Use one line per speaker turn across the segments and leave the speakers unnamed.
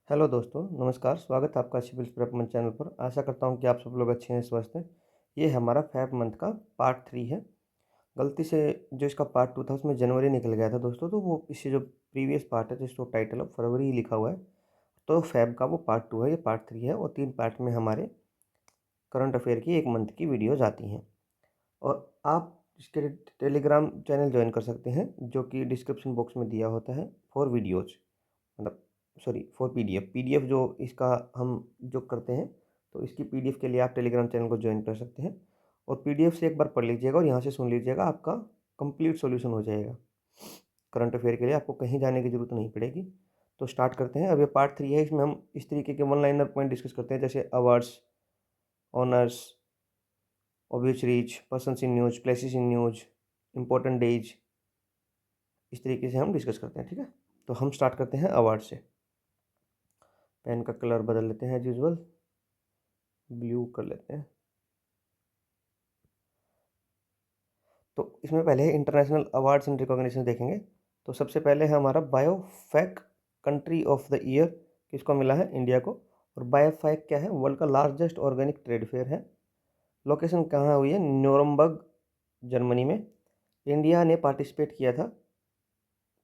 Hello दोस्तों, नमस्कार। स्वागत है आपका सिविल प्रेपमेंट चैनल पर। आशा करता हूँ कि आप सब लोग अच्छे हैं, स्वस्थ हैं। ये हमारा फैब मंथ का पार्ट 3 है। गलती से जो इसका पार्ट 2 था उसमें जनवरी निकल गया था दोस्तों, तो वो इससे जो प्रीवियस पार्ट है जिसको टाइटल ऑफ फरवरी ही लिखा हुआ है, तो फैब का वो पार्ट 2 है, ये पार्ट 3 है। और 3 पार्ट में हमारे करंट अफेयर की 1 मंथ की वीडियोज़ आती हैं। और आप इसके लिए टेलीग्राम चैनल ज्वाइन कर सकते हैं, जो कि डिस्क्रिप्शन बॉक्स में दिया होता है, फॉर वीडियोज़, मतलब सॉरी फॉर पीडीएफ जो इसका हम जो करते हैं, तो इसकी पीडीएफ के लिए आप टेलीग्राम चैनल को ज्वाइन कर सकते हैं। और पीडीएफ से एक बार पढ़ लीजिएगा और यहाँ से सुन लीजिएगा, आपका कंप्लीट सॉल्यूशन हो जाएगा। करंट अफेयर के लिए आपको कहीं जाने की ज़रूरत नहीं पड़ेगी। तो स्टार्ट करते हैं। अब ये पार्ट 3 है, इसमें हम इस तरीके के वन लाइनर पॉइंट डिस्कस करते हैं, जैसे awards, honours, obituaries, persons in news, places in news, important days, इस तरीके से हम डिस्कस करते हैं। ठीक है, तो हम स्टार्ट करते हैं अवार्ड से। पेन का कलर बदल लेते हैं, एज यूजल ब्लू कर लेते हैं। तो इसमें पहले इंटरनेशनल अवार्ड्स एंड रिकॉग्निशन देखेंगे। तो सबसे पहले है हमारा बायोफैक कंट्री ऑफ द ईयर, किसको मिला है? इंडिया को। और बायोफैक क्या है? वर्ल्ड का लार्जेस्ट ऑर्गेनिक ट्रेड फेयर है। लोकेशन कहाँ हुई है? न्यूरमबर्ग, जर्मनी में। इंडिया ने पार्टिसिपेट किया था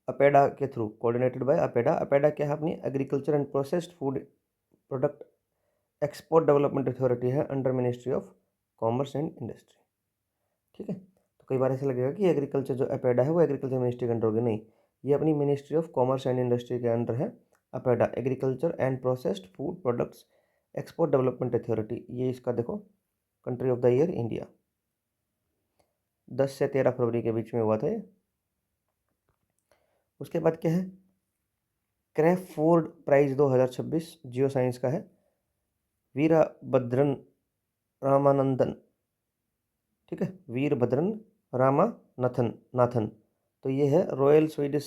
अपेडा के through, coordinated by APEDA. APEDA क्या है? अपनी agriculture and processed food product export development authority है, under ministry of commerce and industry. ठीक है, तो कई बार ऐसा लगेगा कि एग्रीकल्चर जो अपेडा है वो एग्रीकल्चर मिनिस्ट्री के अंडर होगी। नहीं, ये अपनी ministry of commerce and industry के अंडर है। APEDA, agriculture and processed food products export development authority. ये इसका देखो, country of the year India, 10 से 13 फरवरी के बीच में हुआ था ये। उसके बाद क्या है? क्रैफोर्ड प्राइज 2026 जियो साइंस का है। वीरभद्रन रामानंदन, ठीक है, वीरभद्रन रामानाथन, तो ये है royal Swedish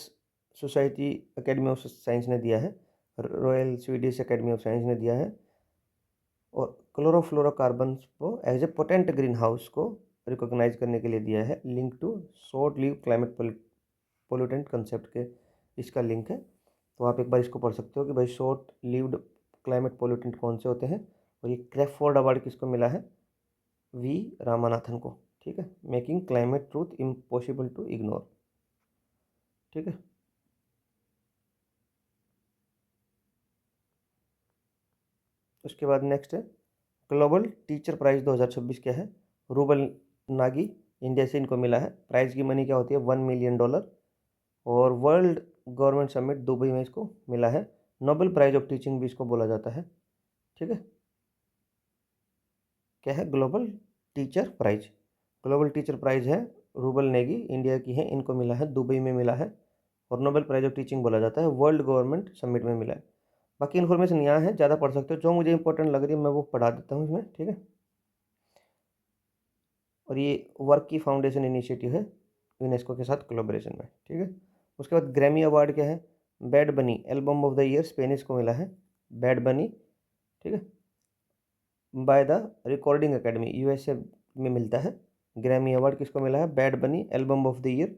society academy of science ने दिया है, royal Swedish academy of science ने दिया है। और क्लोरोफ्लोरोकार्बन को as a potent green house को रिकॉग्नाइज करने के लिए दिया है। Link to short leave climate pollutant concept के इसका लिंक है। तो आप एक बार इसको पढ़ सकते हो कि भाई शॉर्ट लीव्ड क्लाइमेट पोल्यूटेंट कौन से होते हैं। और ये क्रैफोर्ड अवार्ड किसको मिला है? वी रामानाथन को। ठीक है, making climate truth impossible to ignore. ठीक है, उसके बाद नेक्स्ट है ग्लोबल टीचर प्राइज 2026 क्या है? रूबल नागी, इंडिया से इनको मिला है। प्राइज की मनी क्या होती है? $1 मिलियन। और वर्ल्ड गवर्नमेंट समिट दुबई में इसको मिला है। नोबेल प्राइज ऑफ टीचिंग भी इसको बोला जाता है। ठीक है, क्या है? Global teacher prize. Global teacher prize है, रूबल नेगी, इंडिया की है, इनको मिला है, दुबई में मिला है। और नोबेल प्राइज ऑफ टीचिंग बोला जाता है, वर्ल्ड गवर्नमेंट समिट में मिला है। बाकी इन्फॉर्मेशन यहाँ है, ज़्यादा पढ़ सकते हो। जो मुझे इंपॉर्टेंट लग रही है मैं वो पढ़ा देता हूँ इसमें। ठीक है, और ये वर्क की फाउंडेशन इनिशिएटिव है यूनेस्को के साथ कोलैबोरेशन में। ठीक है, उसके बाद ग्रैमी अवार्ड क्या है? बैड बनी album of the year Spanish को मिला है, बैड बनी। ठीक है, by the recording academy, USA में मिलता है। ग्रैमी अवार्ड किसको मिला है? बैड बनी album of the year.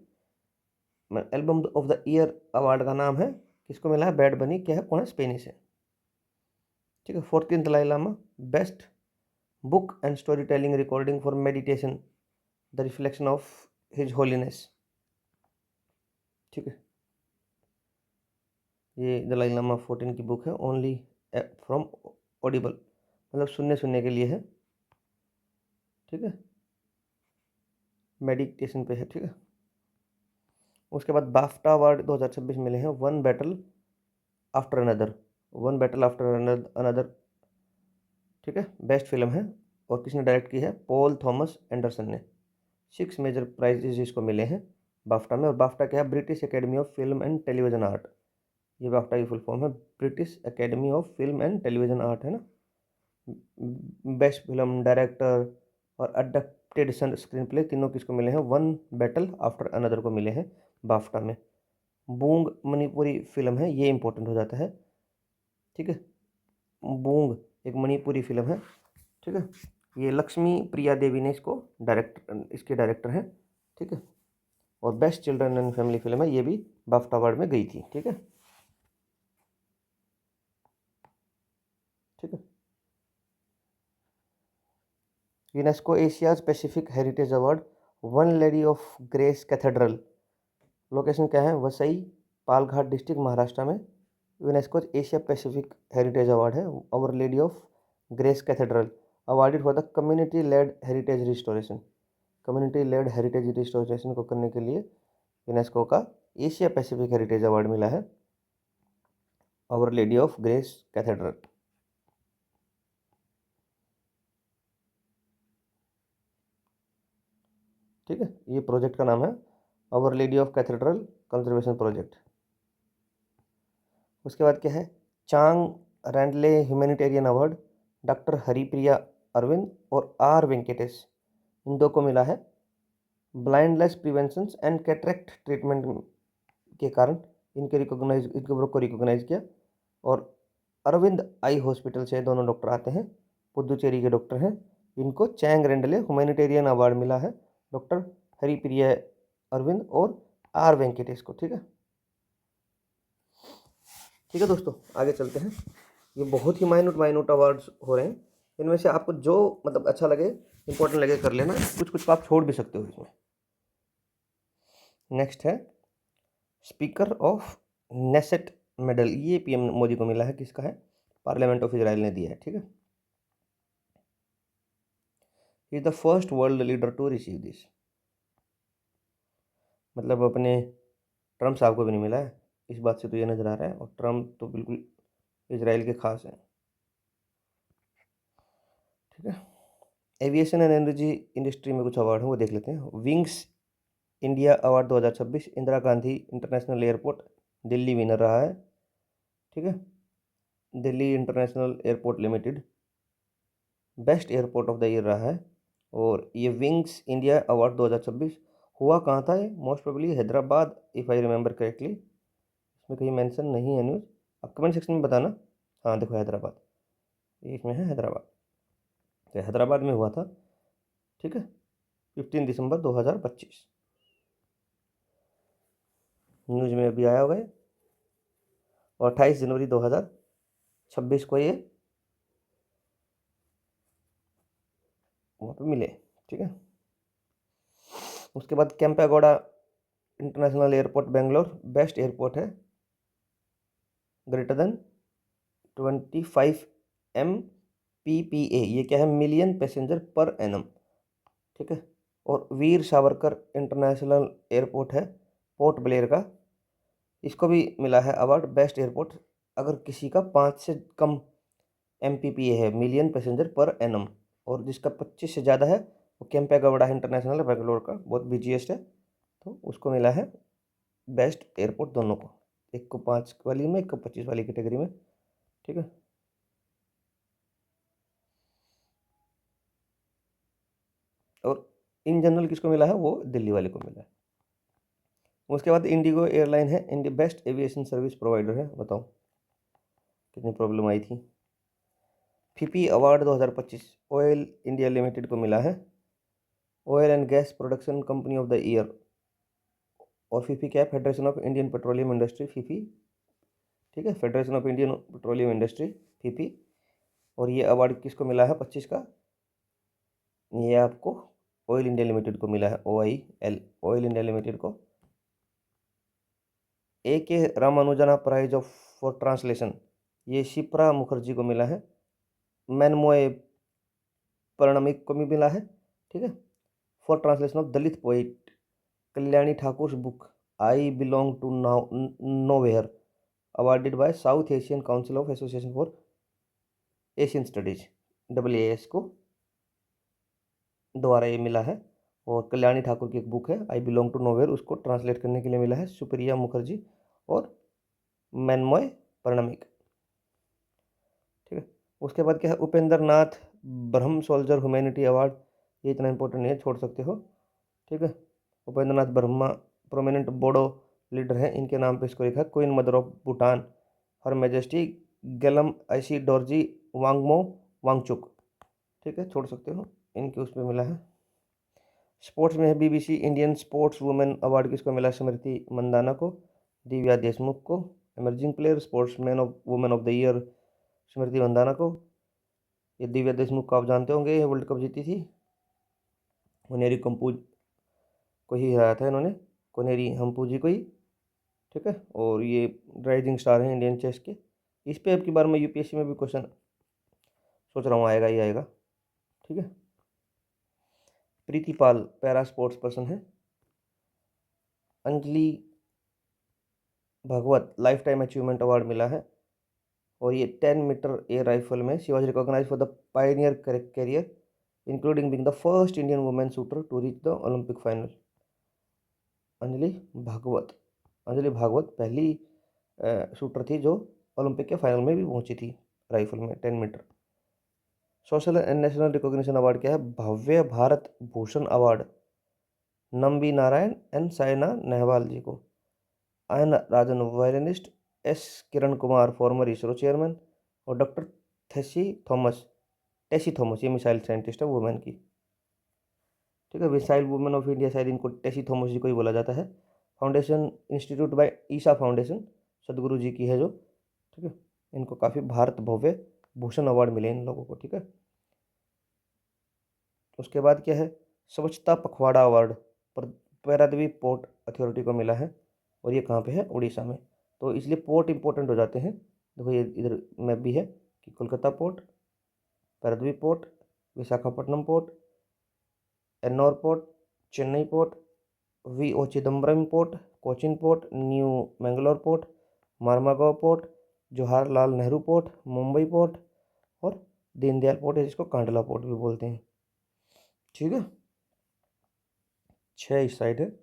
Album of the year award का नाम है, किसको मिला है? बैड बनी। क्या है? कौन है? स्पेनिश है। ठीक है, 14th Dalai Lama, best book and story telling recording for meditation, the reflection of his holiness. ठीक है, ये दलाई लामा 14 की बुक है, ओनली फ्रॉम ऑडिबल, मतलब सुनने सुनने के लिए है। ठीक है, मेडिटेशन पे है। ठीक है, उसके बाद बाफ्टा अवार्ड 2026 मिले हैं। One battle after another, one battle after another. ठीक है, बेस्ट फिल्म है। और किसने डायरेक्ट की है? पॉल थॉमस एंडरसन ने। 6 मेजर प्राइजेज इसको मिले हैं बाफ्टा में। और बाफ्टा क्या है? British academy of film and television art. ये बाफ्टा की फुल फॉर्म है, British academy of film and television art, है ना। बेस्ट फिल्म, डायरेक्टर और अडेप्टेड स्क्रीन प्ले, तीनों किसको मिले हैं? वन बैटल आफ्टर अनदर को मिले हैं बाफ्टा में। बूंग मणिपुरी फिल्म है, ये इंपॉर्टेंट हो जाता है। ठीक है, बूंग एक मणिपुरी फिल्म है। ठीक है, ये लक्ष्मी प्रिया देवी ने इसको इसके डायरेक्टर हैं। ठीक है, और best children and family film है, ये भी बाफ्टा अवार्ड में गई थी। ठीक है, ठीक है। UNESCO Asia's Pacific heritage award, one lady of grace cathedral, location क्या है, वसई पालघाट डिस्ट्रिक्ट महाराष्ट्र में। UNESCO Asia Pacific heritage award है, our lady of grace cathedral, awarded for the community led heritage restoration. Community led heritage restoration को करने के लिए UNESCO का Asia Pacific heritage award मिला है, our lady of grace cathedral. ठीक है, ये प्रोजेक्ट का नाम है our lady of cathedral conservation project. उसके बाद क्या है, Chang Randle humanitarian award, doctor Haripriya Aravind और आर वेंकटेश, इन दो को मिला है blindness prevention and cataract treatment के कारण इनको रिकॉग्नाइज किया। और अरविंद आई हॉस्पिटल से दोनों डॉक्टर आते हैं, पुदुचेरी के डॉक्टर हैं, इनको चैंग रेंडले ह्यूमैनिटेरियन अवार्ड मिला है, डॉक्टर हरिप्रिया अरविंद और आर वेंकटेश को। ठीक है, ठीक है दोस्तों, आगे चलते हैं। ये बहुत ही माइन्यूट अवार्ड्स हो रहे हैं, इनमें से आपको जो मतलब अच्छा लगे, इंपॉर्टेंट लगे कर लेना, कुछ कुछ आप छोड़ भी सकते हो इसमें। नेक्स्ट है स्पीकर ऑफ नेसेट मेडल, ये पीएम मोदी को मिला है, किसका है, पार्लियामेंट ऑफ इजराइल ने दिया है। ठीक है, is the first world leader to receive this, मतलब अपने ट्रम्प साहब को भी नहीं मिला है, इस बात से तो ये नज़र आ रहा है, और ट्रम्प तो बिल्कुल इजराइल के खास हैं। ठीक है, एविएशन एंड एनर्जी इंडस्ट्री में कुछ अवार्ड हैं, वो देख लेते हैं। Wings India award 2026, Indira Gandhi international airport Delhi winner रहा है। ठीक है, Delhi international airport limited best airport of the year रहा है। और ये विंग्स इंडिया अवार्ड 2026 हुआ कहाँ था, ये most probably Hyderabad, if I remember correctly, इसमें कहीं मेंशन नहीं है न्यूज़, आप कमेंट सेक्शन में बताना। हाँ देखो हैदराबाद, ये इसमें है हैदराबाद, तो हैदराबाद में हुआ था। ठीक है, 15 दिसंबर 2025 न्यूज़ में अभी आया होगा ये, और 28 जनवरी 2026 को ये वहाँ पे मिले। ठीक है, उसके बाद Kempegowda international airport Bangalore best airport है, ग्रेटर देन 25 MPPA, ये क्या है, मिलियन पैसेंजर पर एनम। ठीक है, और वीर सावरकर इंटरनेशनल एयरपोर्ट है पोर्ट ब्लेयर का, इसको भी मिला है अवार्ड बेस्ट एयरपोर्ट, अगर किसी का 5 से कम MPPA है, मिलियन पैसेंजर पर एनम, और जिसका 25 से ज़्यादा है वो कैंपेगौड़ा इंटरनेशनल बेंगलोर का, बहुत बिजीएस्ट है, तो उसको मिला है बेस्ट एयरपोर्ट दोनों को, एक को 5 वाली में, एक को 25 वाली कैटेगरी में। ठीक है, और इन जनरल किसको मिला है, वो दिल्ली वाले को मिला है। उसके बाद इंडिगो एयरलाइन है, India best aviation service provider है, बताओ कितनी प्रॉब्लम आई थी। Phi Phi award 2025 oil India limited को मिला है, oil and gas production company of the year. और फीफी क्या है, federation of Indian petroleum industry, Phi Phi. ठीक है, federation of Indian petroleum industry, Phi Phi. और ये अवार्ड किसको मिला है 25 का, ये आपको ऑयल इंडिया लिमिटेड को मिला है, OIL, ऑयल इंडिया लिमिटेड को। AK Ramanujan prize of for translation, ये शिप्रा मुखर्जी को मिला है, मैनमोय परणमिक को भी मिला है। ठीक है, for translation of Dalit poet Kalyani Thakur book I belong to now nowhere, awarded by South Asian council of association for Asian studies, AAS को द्वारा ये मिला है। और कल्याणी ठाकुर की एक बुक है आई बिलोंग टू नोवेयर, उसको ट्रांसलेट करने के लिए मिला है सुप्रिया मुखर्जी और मैनमोय परणमिक। ठीक है, उसके बाद क्या है, Upendra Nath Brahma soldier humanity award, ये इतना इंपॉर्टेंट नहीं है, छोड़ सकते हो। ठीक है, उपेंद्र नाथ ब्रह्मा प्रोमिनेंट बोडो लीडर हैं, इनके नाम पे इसको लिखा है, queen mother of Bhutan her majesty Gyalyum Ashi Dorji Wangmo Wangchuck. ठीक है, छोड़ सकते हो, इनके उसमें मिला है। स्पोर्ट्स में है BBC Indian sports women award किसको मिला, स्मृति मंदाना को, दिव्या देशमुख को। Emerging player sports man of women of the year Smriti Mandhana को। ये दिव्या देशमुख को आप जानते होंगे, ये वर्ल्ड कप जीती थी। कोनेरी कंपूज को ही हराया था इन्होंने, कोनेरी हम्पूजी को ही। ठीक है, और ये राइजिंग स्टार हैं इंडियन चेस के। इस पे अब की बार मैं यूपीएससी में भी क्वेश्चन सोच रहा हूँ आएगा ही आएगा। ठीक है। Preeti Pal para sports person है। Anjali Bhagwat life time achievement award मिला है, और ये 10 मीटर एयर राइफल में she was recognise for the pioneer career including being the first Indian women shooter to reach the Olympic final. Anjali Bhagwat, Anjali Bhagwat पहली शूटर थी जो ओलंपिक के फाइनल में भी पहुंची थी राइफल में 10 metre. Social and national recognition award क्या है? भव्य भारत भूषण अवार्ड नम्बी नारायण एंड साइना नेहवाल जी को। Ayan Rajan violinist, S Kiran Kumar former ISRO chairman, और डॉक्टर टेसी थॉमस ये मिसाइल साइंटिस्ट है वुमेन की। ठीक है, मिसाइल वुमेन ऑफ इंडिया, शायद इनको टेसी थॉमस जी को ही बोला जाता है। Foundation institute by Isha foundation Sadhguru ji की है जो। ठीक है, इनको काफ़ी भारत भव्य भूषण अवार्ड मिले इन लोगों को। ठीक है, उसके बाद क्या है? स्वच्छता पखवाड़ा अवार्ड पर पारादीप पोर्ट अथॉरिटी को मिला है, और ये कहाँ पे है? उड़ीसा में। तो इसलिए पोर्ट इंपॉर्टेंट हो जाते हैं। देखो ये इधर मैप भी है कि Kolkata port, Paradip port, Visakhapatnam port, Ennore port, Chennai port, V Chidambaram port, Cochin port, new Mangalore port, Mormugao port, Jawaharlal Nehru port, Mumbai port, और दीनदयाल पोर्ट है जिसको कांडला पोर्ट भी बोलते हैं। ठीक है, 6 इस साइड है,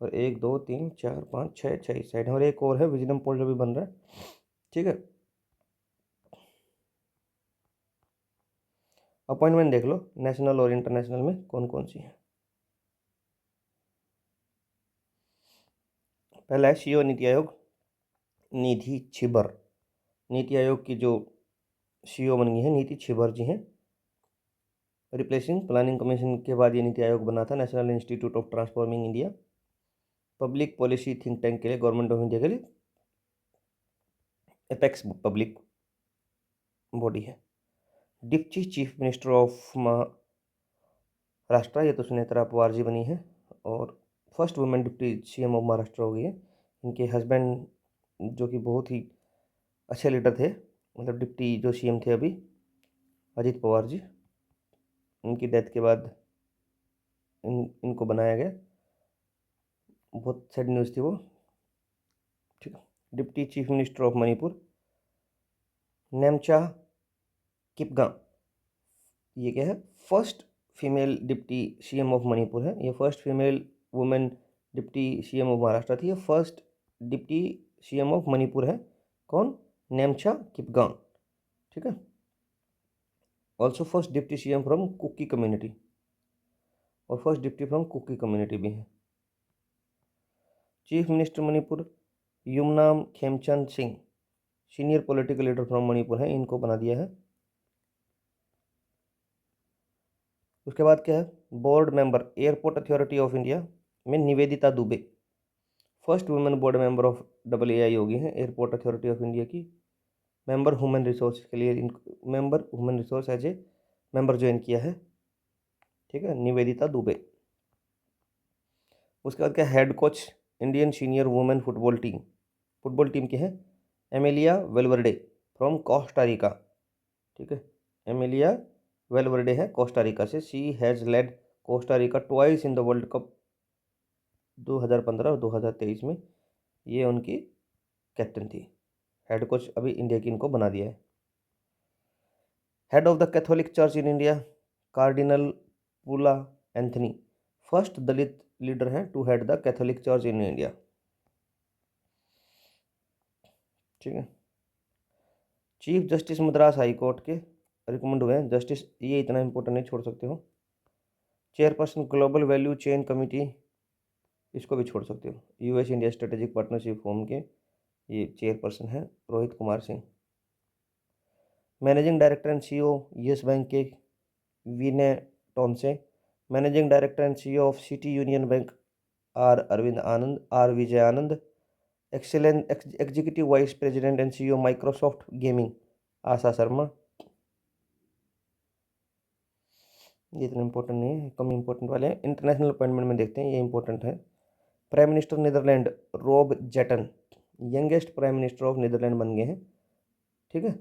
और 1 2 3 4 5 6 इस साइड है, और एक और है विजडम पोर्ट जो भी बन रहा है। ठीक है, अपॉइंटमेंट देख लो नेशनल और इंटरनेशनल में कौन कौन सी है। पहला है सीईओ नीति आयोग निधि छिबर। नीति आयोग की जो सीईओ बन गई है नीति छिबर जी हैं। रिप्लेसिंग प्लानिंग कमीशन के बाद ये नीति आयोग बना था, national institute of transforming India. Public policy think tank के लिए, गवर्नमेंट ऑफ इंडिया के लिए एपेक्स पब्लिक बॉडी है। Deputy chief minister of Maharashtra, ये तो सुनेत्रा पवार जी बनी है, और first women deputy CM of Maharashtra हो गई है। इनके हस्बैंड जो कि बहुत ही अच्छे लीडर थे, मतलब डिप्टी जो सीएम थे अभी, अजित पवार जी, उनकी डेथ के बाद इनको बनाया गया। बहुत सैड न्यूज़ थी वो। ठीक है, deputy chief minister of Manipur Nemcha Kipgen, ये क्या है? First female deputy CM of Manipur है। ये first female women deputy CM of Maharashtra थी। ये first deputy CM of Manipur है। कौन? नेमचा किपगांग। ठीक है, also first deputy CM from Kuki community, और first deputy from Kuki community भी है। Chief minister Manipur Yumnam Khemchand Singh, senior political leader from Manipur है, इनको बना दिया है। उसके बाद क्या है? Board member airport authority of India में Nivedita Dubey, first women board member of AAI होगी हैं एयरपोर्ट अथॉरिटी ऑफ इंडिया की। मेंबर ह्यूमन रिसोर्स के लिए member human resource as a member join किया है। ठीक है, निवेदिता दुबे। उसके बाद क्या? Head coach Indian senior women football team के हैं एमिलिया वेलवर्डे फ्रॉम कोस्टारिका। ठीक है, एमिलिया वेलवर्डे है कोस्टारिका से। She has led Costa Rica twice in the world cup 2015 और 2023 में, ये उनकी कैप्टन थी। हेड कोच अभी इंडिया की इनको बना दिया है। Head of the Catholic church in India cardinal Poola Anthony, first Dalit leader हैं to head the Catholic church in India. ठीक है, chief justice Madras high court के रिकमेंड हुए हैं जस्टिस, ये इतना इंपॉर्टेंट नहीं छोड़ सकते हो। Chairperson global value chain committee, इसको भी छोड़ सकते हो। US India strategic partnership forum के ये चेयरपर्सन हैं Rohit Kumar Singh. Managing director and CEO yes bank के Vinay Tonse. Managing director and CEO of city union bank R Vijay Anand. Excellent executive vice president and CEO Microsoft gaming Asha Sharma. ये इतना इंपॉर्टेंट नहीं है, कम इंपॉर्टेंट वाले हैं। इंटरनेशनल अपॉइंटमेंट में देखते हैं, ये इंपॉर्टेंट है। Prime minister Netherlands Rob Jetten youngest prime minister of Netherlands बन गए हैं, ठीक है।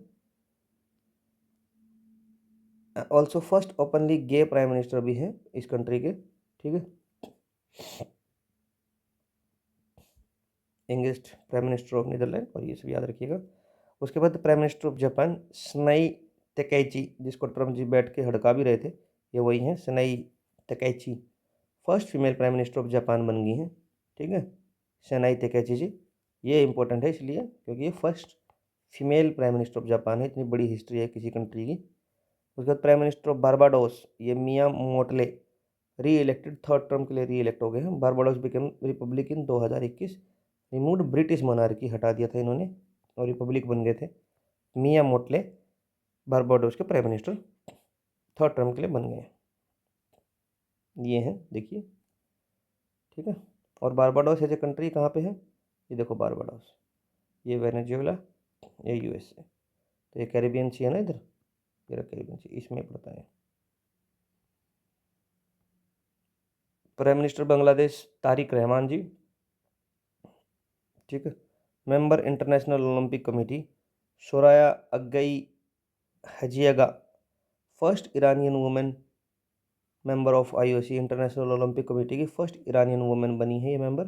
Also first openly gay prime minister भी हैं इस कंट्री के, ठीक है। Youngest prime minister of Netherlands, और ये सब याद रखिएगा। उसके बाद prime minister of Japan Sanae Takaichi, जिसको ट्रम्प जी बैठ के हड़का भी रहे थे, ये वही हैं, Sanae Takaichi. First female prime minister of Japan बन गई हैं, ठीक है, सनाई तकैची जी। ये इंपॉर्टेंट है इसलिए क्योंकि ये first female prime minister of Japan है, इतनी बड़ी हिस्ट्री है किसी कंट्री की। उसके बाद प्राइम मिनिस्टर ऑफ बारबाडोस, ये मिया मोटले री इलेक्टेड, थर्ड टर्म के लिए री इलेक्ट हो गए हैं। बारबाडोस बिकम रिपब्लिक इन 2021। रिमूव्ड ब्रिटिश मोनार्की, हटा दिया था इन्होंने और रिपब्लिक बन गए थे। मिया मोटले बारबाडोस के प्राइम मिनिस्टर थर्ड टर्म के लिए बन गए, ये हैं देखिए, ठीक है। और बारबाडोस एज ए कंट्री कहाँ पे है, ये देखो बारबाडोस, ये वेनेजुएला, ये यूएसए, तो ये कैरिबियन सी है ना इधर, ये कैरिबियन सी, इसमें पड़ता है। प्राइम मिनिस्टर बांग्लादेश तारिक रहमान जी, ठीक है। Member international olympic committee Soraya Aghaei Hajiagha, first Iranian women member of IOC, international olympic committee की फर्स्ट इरानियन वुमेन बनी है ये मेंबर,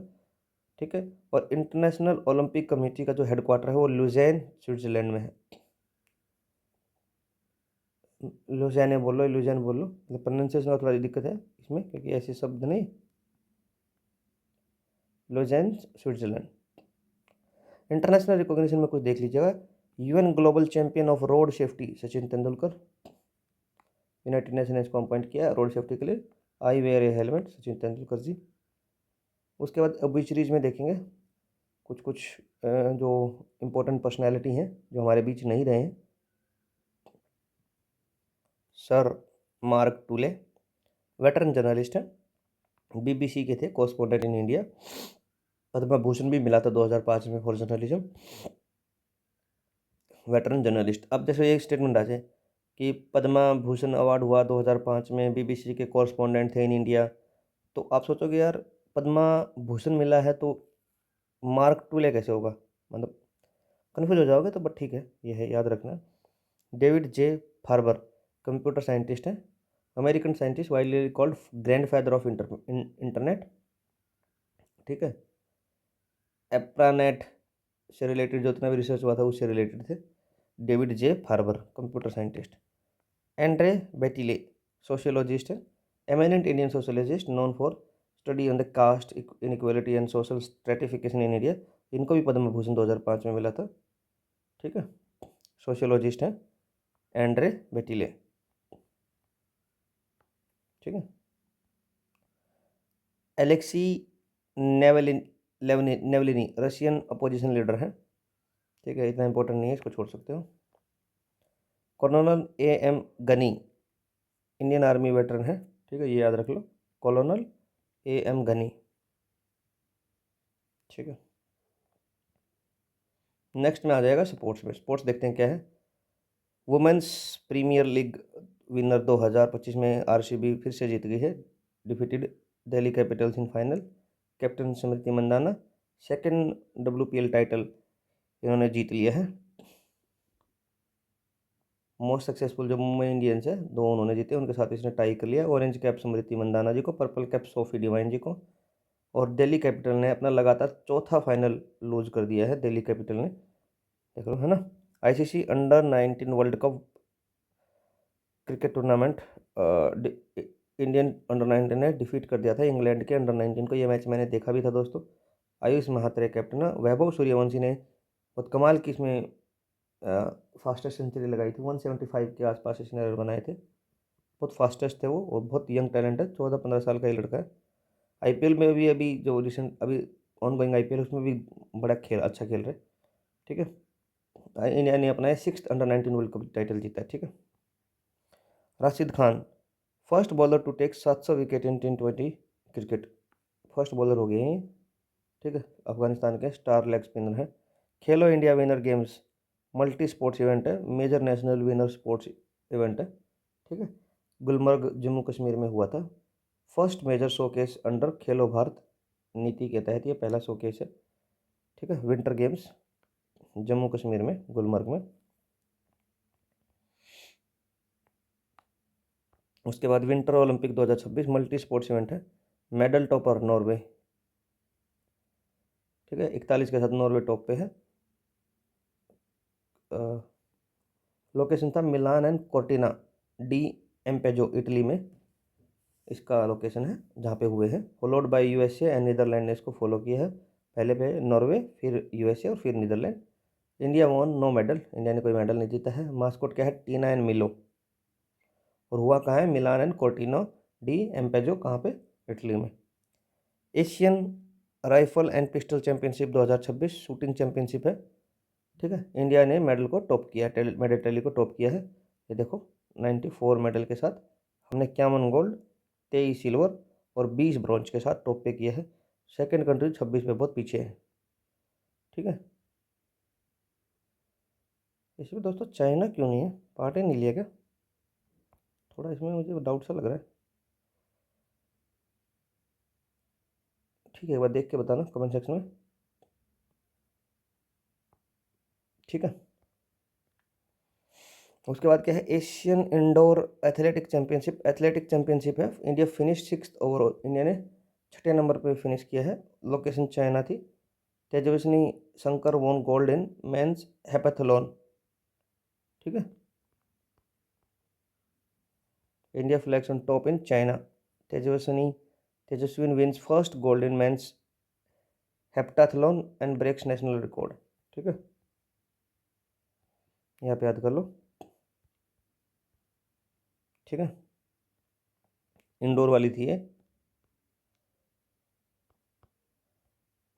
ठीक है। और इंटरनेशनल ओलंपिक कमेटी का जो हेडक्वार्टर है वो लुज़ैन स्विट्जरलैंड में है। लुज़ैन बोलो, लुज़ैन बोलो, प्रोनाउंसिएशन का थोड़ा दिक्कत है इसमें क्योंकि ऐसे शब्द नहीं। लुज़ैन स्विट्जरलैंड। इंटरनेशनल रिकॉग्निशन में कुछ देख लीजिएगा। UN global champion of road safety Sachin Tendulkar, united nation ने इसको अपॉइंट किया रोड सेफ्टी के लिए। I wear a helmet, Sachin Tendulkar ji. उसके बाद ओबिचुरीज में देखेंगे कुछ कुछ जो इम्पोर्टेंट पर्सनैलिटी हैं जो हमारे बीच नहीं रहे हैं। सर मार्क टूले, वेटरन जर्नलिस्ट हैं, बीबीसी के थे, correspondent in India. Padma Bhushan भी मिला था 2005 में फॉर जर्नलिज्म। Veteran journalist. अब जैसे एक स्टेटमेंट आ जाए कि पद्म भूषण अवार्ड हुआ 2005 में, बीबीसी के कॉरेस्पोंडेंट थे इन इंडिया, तो आप सोचोगे यार पद्म भूषण मिला है तो मार्क टूले कैसे होगा, मतलब कन्फ्यूज हो जाओगे, तो बट ठीक है, ये है, याद रखना। David J Farber, computer scientist हैं, American scientist, widely called grandfather of internet, ठीक है। एप्रानेट से रिलेटेड जो जितना भी रिसर्च हुआ था उससे रिलेटेड थे। David J Farber, computer scientist. Andre Beteille, sociologist है, eminent Indian sociologist known for study on the caste inequality and social stratification in India. इनको भी पद्म भूषण 2005 में मिला था, ठीक है। सोशियोलॉजिस्ट हैं एंड्रे बेटिले, ठीक है। एलेक्सी नेवलिन नेवलिनी, रशियन अपोजिशन लीडर हैं, ठीक है, इतना इंपॉर्टेंट नहीं है, इसको छोड़ सकते हो। Colonel A M Ghani, Indian army veteran है, ठीक है, ये याद रख लो, कॉलोनल ए एम गनी, ठीक है। नेक्स्ट में आ जाएगा स्पोर्ट्स में। स्पोर्ट्स देखते हैं क्या है। वुमेन्स प्रीमियर लीग विनर 2025 में आरसीबी फिर से जीत गई है, defeated Delhi capitals in final. Captain Smriti Mandhana second WPL title इन्होंने जीत लिया है। मोस्ट सक्सेसफुल जो मुंबई इंडियंस है, दो उन्होंने जीते, उनके साथ इसने टाई कर लिया। ऑरेंज कैप स्मृति मंदाना जी को, पर्पल कैप सोफी डिवाइन जी को। और दिल्ली कैपिटल ने अपना लगातार चौथा फाइनल लूज कर दिया है, दिल्ली कैपिटल ने, देख लो, है ना। ICC under 19 world cup cricket tournament, Indian under 19 ने डिफीट कर दिया था इंग्लैंड के अंडर 19 को। ये मैच मैंने देखा भी था दोस्तों। आयुष महात्रे कैप्टन, वैभव सूर्यवंशी ने बहुत कमाल की इसमें फास्टेस्ट सेंचुरी लगाई थी, 175 के आसपास इसने रन बनाए थे, बहुत फास्टेस्ट थे वो, और बहुत यंग टैलेंट है, 14-15 साल का ही लड़का है। आईपीएल में भी अभी जो रिसेंट अभी ऑन गोइंग आईपीएल उसमें भी बड़ा अच्छा खेल रहे, ठीक है। इंडिया ने अपना 6th under 19 world cup title जीता है, ठीक है। Rashid Khan, first bowler to take 700 wicket in T20 cricket, first bowler हो गए हैं, ठीक है। अफगानिस्तान के स्टार लेग स्पिनर है। Khelo India winner games multi sports event है, major national winner sports event है, ठीक है। गुलमर्ग जम्मू कश्मीर में हुआ था। फर्स्ट मेजर शोकेस अंडर खेलो भारत नीति के तहत ये पहला शोकेस है, ठीक है। विंटर गेम्स जम्मू कश्मीर में गुलमर्ग में। उसके बाद winter Olympic 2026 multi sports event है। मेडल टॉपर नॉर्वे, ठीक है, 41 के साथ नॉर्वे टॉप पे है। लोकेशन था Milan and Cortina d'Ampezzo Italy में इसका लोकेशन है जहाँ पे हुए हैं। Followed by USA and Netherlands ने इसको फॉलो किया है। पहले पे नॉर्वे, फिर यूएसए और फिर Netherland. India won no medal, India ने कोई मेडल नहीं जीता है। मास्कोट क्या है? टीना एंड मिलो। और हुआ कहाँ है? मिलान एंड कोर्टिनो डी एम्पेजो, कहाँ पे? इटली में। Asian rifle and pistol championship 2026 shooting championship है, ठीक है। इंडिया ने मेडल को टॉप किया, मेडल टैली को टॉप किया है। ये देखो 94 मेडल के साथ हमने 51 गोल्ड, 23 सिल्वर और 20 ब्रॉन्ज के साथ टॉप पे किया है। सेकंड कंट्री 26 पे बहुत पीछे है, ठीक है। इसमें दोस्तों चाइना क्यों नहीं है? पार्ट ही नहीं लिया क्या? थोड़ा इसमें मुझे डाउट सा लग रहा है, ठीक है। एक बार देख के बताना कमेंट सेक्शन में, ठीक है। उसके बाद क्या है? Asian indoor athletic championship, athletic championship है। India finish 6th overall, India ने 6ठे नंबर पे फिनिश किया है। लोकेशन चाइना थी। Tejaswini Shankar won gold in men's heptathlon, ठीक है। India flags on top in China. Tejaswin wins first gold in men's heptathlon and breaks national record, ठीक है। यहाँ पे याद कर लो, ठीक है। इंडोर वाली थी ये।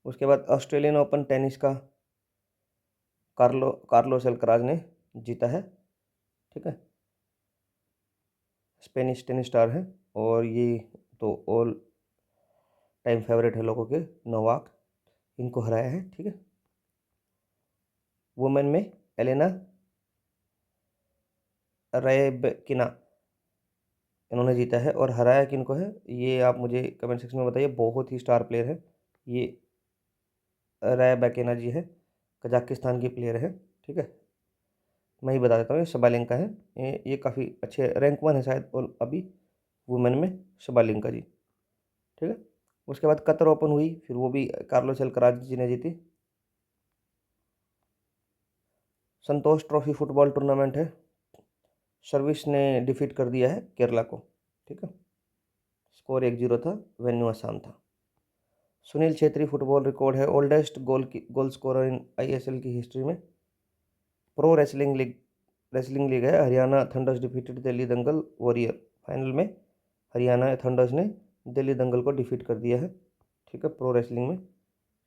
उसके बाद ऑस्ट्रेलियन ओपन टेनिस का कार्लोस अल्कराज ने जीता है, ठीक है। स्पेनिश टेनिस स्टार है और ये तो ऑल टाइम फेवरेट है लोगों के, नोवाक, इनको हराया है, ठीक है। वुमेन में एलेना रैबकिना, इन्होंने जीता है। और हराया किनको है ये आप मुझे कमेंट सेक्शन में बताइए। बहुत ही स्टार प्लेयर है ये, रैबकिना जी है, कजाकिस्तान की प्लेयर है, ठीक है। मैं ही बता देता हूँ, ये शबालेंका है। ये काफ़ी अच्छे रैंक 1 है शायद और अभी वुमेन में, शबालेंका जी, ठीक है। उसके बाद कतर ओपन हुई, फिर वो भी कार्लोस अल्कराज जी ने जीती। संतोष ट्रॉफी फुटबॉल टूर्नामेंट है। सर्विस ने डिफीट कर दिया है केरला को, ठीक है। स्कोर 1-0 था, वेन्यू आसाम था। सुनील छेत्री फुटबॉल रिकॉर्ड है ओल्डेस्ट गोल स्कोरर इन आईएसएल की हिस्ट्री में। प्रो रेसलिंग लीग है। हरियाणा थंडर्स डिफीटेड दिल्ली दंगल वॉरियर, फाइनल में हरियाणा थंडर्स ने दिल्ली दंगल को डिफीट कर दिया है, ठीक है। प्रो रेसलिंग में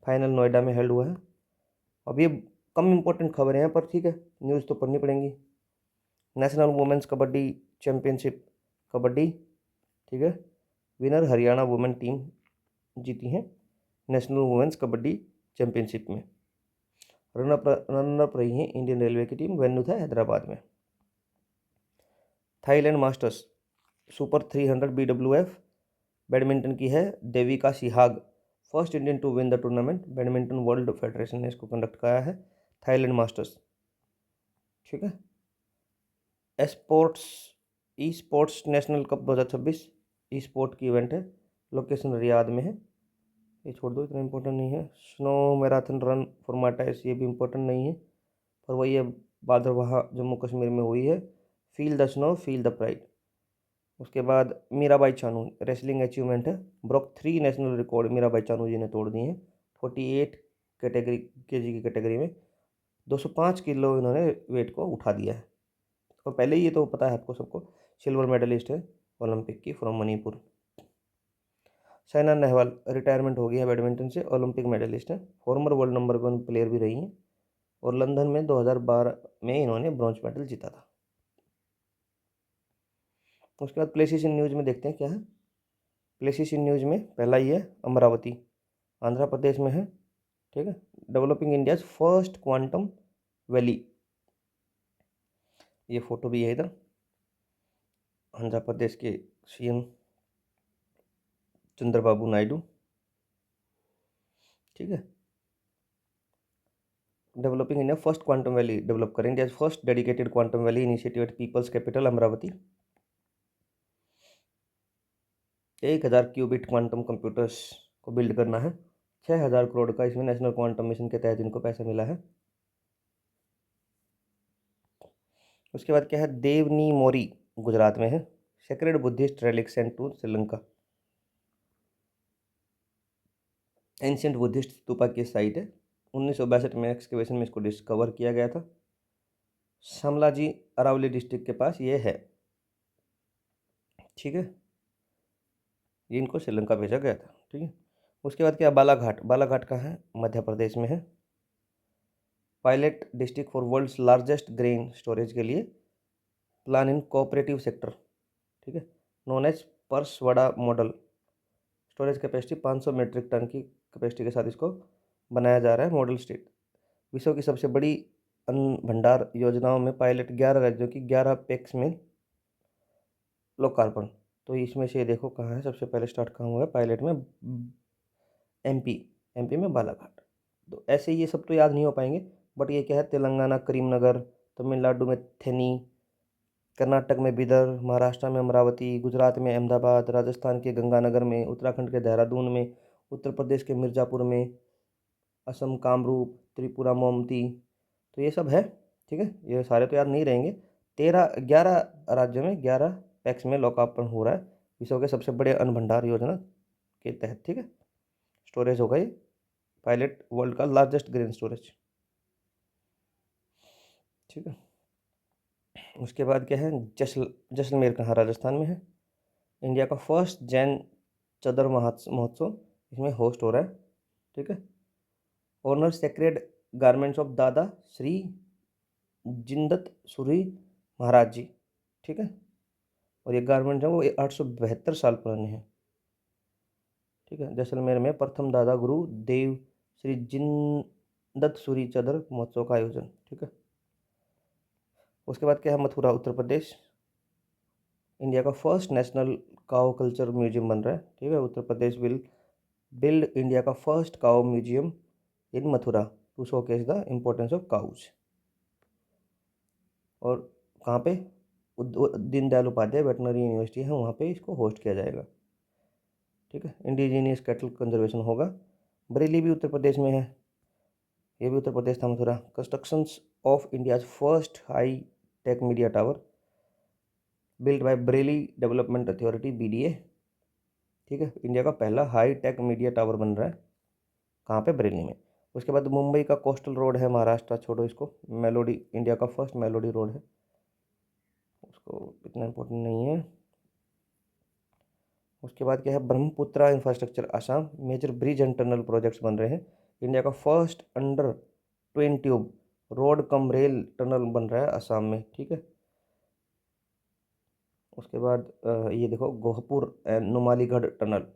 फाइनल नोएडा में हेल्ड हुआ है। अब ये कम इंपॉर्टेंट खबर है यहाँ पर, ठीक है, न्यूज़ तो पढ़नी पड़ेंगी। National women's kabaddi championship kabaddi, ठीक है, विनर हरियाणा वुमेन टीम जीती हैं नेशनल वुमेन्स कबड्डी चैंपियनशिप में। रनअप रही है इंडियन रेलवे की टीम, वेन्यू था हैदराबाद में। Thailand masters super 300 BWF badminton की है Devika Sihag, first Indian to win the tournament. Badminton world federation ने इसको कंडक्ट कराया है, थाईलैंड मास्टर्स, ठीक है। E sports national cup 2026 E sport की इवेंट है, लोकेशन रियाद में है। ये छोड़ दो, इतना इंपॉर्टेंट नहीं है। स्नो मैराथन रन फॉर माटाइस, ये भी इंपॉर्टेंट नहीं है, पर वही है भादरवाह जम्मू कश्मीर में हुई है। Feel the snow feel the pride. उसके बाद मीराबाई चानू रेसलिंग अचीवमेंट है, broke 3 national record Mirabai Chanu ji ने तोड़ दिए हैं। 48 कैटेगरी केजी की कैटेगरी में 205 किलो इन्होंने वेट को उठा दिया है। और पहले ये तो पता है आपको सबको, सिल्वर मेडलिस्ट है ओलंपिक की फ्रॉम मणिपुर। साइना नेहवाल रिटायरमेंट हो गई है बैडमिंटन से, ओलंपिक मेडलिस्ट है, फॉर्मर वर्ल्ड नंबर 1 प्लेयर भी रही हैं और लंदन में 2012 में इन्होंने ब्रॉन्ज मेडल जीता था। उसके बाद प्लेसेस इन न्यूज़ में देखते हैं क्या है। प्लेसेस इन न्यूज़ में पहला ही है अमरावती, आंध्र प्रदेश में है, ठीक है। Developing India's first quantum valley, ये फोटो भी है इधर। आंध्र प्रदेश के सीएम चंद्रबाबू नायडू। ठीक है। Developing India first quantum valley develop करें, India first dedicated quantum valley initiative at people's capital Amaravati. 1000 qubit quantum computers को बिल्ड करना है। 6000 करोड़ का इसमें नेशनल क्वांटम मिशन के तहत इनको पैसा मिला है। उसके बाद क्या है, देवनी मोरी गुजरात में है। Sacred Buddhist relic sent to Sri Lanka. Ancient Buddhist stupa की साइट है। 1962 में एक्सकेवेशन में इसको डिस्कवर किया गया था। शामलाजी अरावली डिस्ट्रिक्ट के पास ये है। ठीक है, ये इनको श्रीलंका भेजा गया था। ठीक है। उसके बाद क्या, बालाघाट। बालाघाट कहाँ है, मध्य प्रदेश में है। Pilot district for world's largest grain storage के लिए प्लान इन कोऑपरेटिव सेक्टर। ठीक है, known as Paraswada model. Storage capacity 500 metric ton की कैपेसिटी के साथ इसको बनाया जा रहा है मॉडल स्टेट। विश्व की सबसे बड़ी अन्न भंडार योजनाओं में पायलट 11 राज्यों की 11 पैक्स में लोकार्पण। तो इसमें से देखो कहाँ है, सबसे पहले स्टार्ट कहाँ हुआ है, पायलट में एमपी में बालाघाट। तो ऐसे ये सब तो याद नहीं हो पाएंगे, बट ये क्या है, तेलंगाना करीमनगर, तमिलनाडु में थेनी, कर्नाटक में बिदर, महाराष्ट्र में अमरावती, गुजरात में अहमदाबाद, राजस्थान के गंगानगर में, उत्तराखंड के देहरादून में, उत्तर प्रदेश के मिर्ज़ापुर में, असम कामरूप, त्रिपुरा मोमती। तो ये सब है। ठीक है, ये सारे तो याद नहीं रहेंगे। 11 राज्यों में 11 पैक्स में लोकार्पण हो रहा है विश्व के सबसे बड़े अन्न भंडार योजना के तहत। ठीक है, स्टोरेज होगा ये पायलट वर्ल्ड का लार्जेस्ट ग्रेन स्टोरेज। ठीक है। उसके बाद क्या है, जैसलमेर कहाँ, राजस्थान में है। इंडिया का फर्स्ट जैन चदर महोत्सव इसमें होस्ट हो रहा है। ठीक है। ऑनर सेक्रेड गारमेंट्स ऑफ दादा श्री जिंदत सूरी महाराज जी। ठीक है, और ये गारमेंट है वो 872 साल पुराने हैं। ठीक है, जैसलमेर में प्रथम दादा गुरु देव श्री जिंदत सूरी चदर महोत्सव का आयोजन। ठीक है। उसके बाद क्या है, मथुरा उत्तर प्रदेश। इंडिया का first national cow culture museum बन रहा है। ठीक है, Uttar Pradesh will build India का first cow museum in Mathura to showcase the importance of cows. और कहाँ पे, दीनदयाल उपाध्याय वेटनरी यूनिवर्सिटी है, वहाँ पे इसको होस्ट किया जाएगा। ठीक है, इंडिजीनियस कैटल कंजर्वेशन होगा। बरेली भी उत्तर प्रदेश में है, ये भी उत्तर प्रदेश था, Mathura. Constructions of India's first high tech media tower build by Bareilly development authority BDA। ठीक है, इंडिया का पहला हाई टेक मीडिया टावर बन रहा है कहाँ पे, बरेली में। उसके बाद मुंबई का कोस्टल रोड है, महाराष्ट्र छोड़ो इसको, मेलोडी, इंडिया का फर्स्ट मेलोडी रोड है, उसको इतना इम्पोर्टेंट नहीं है। उसके बाद क्या है, Brahmaputra infrastructure Assam, major bridge and tunnel projects बन रहे हैं। इंडिया का first under twin tube road cum rail tunnel बन रहा है आसाम में। ठीक है। उसके बाद ये देखो, Gohpur and Numaligarh tunnel,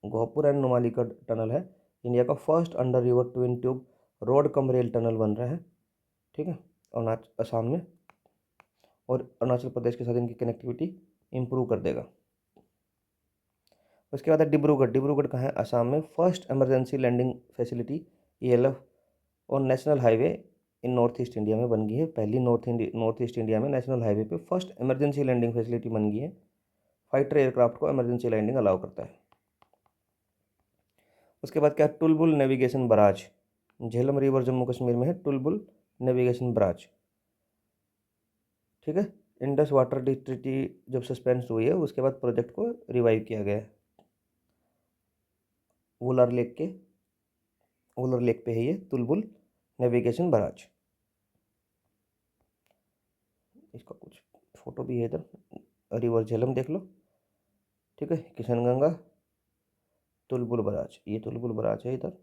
Gohpur and Numaligarh tunnel है, इंडिया का first under river twin tube road cum rail tunnel बन रहा है। ठीक है, आसाम में, और अरुणाचल प्रदेश के साथ इनकी कनेक्टिविटी इम्प्रूव कर देगा। उसके बाद है डिब्रूगढ़। डिब्रूगढ़ कहाँ है, आसाम में। First emergency landing facility ELF और national highway in north east India में बन गई है। पहली नॉर्थ ईस्ट इंडिया में नेशनल हाईवे पे फर्स्ट इमरजेंसी लैंडिंग फैसिलिटी बन गई है। फाइटर एयरक्राफ्ट को इमरजेंसी लैंडिंग अलाउ करता है। उसके बाद क्या, Tulbul navigation barrage, Jhelum river Jammu Kashmir में है, टुलबुल नेविगेशन बराज। ठीक है, इंडस वाटर ट्रीटी जब सस्पेंड हुई है उसके बाद प्रोजेक्ट को रिवाइव किया गया है। वुलर लेक पे है ये तुलबुल नेविगेशन बराज। इसका कुछ फोटो भी है इधर, रिवर झेलम देख लो। ठीक है, किशनगंगा, तुलबुल बराज, ये तुलबुल बराज है इधर।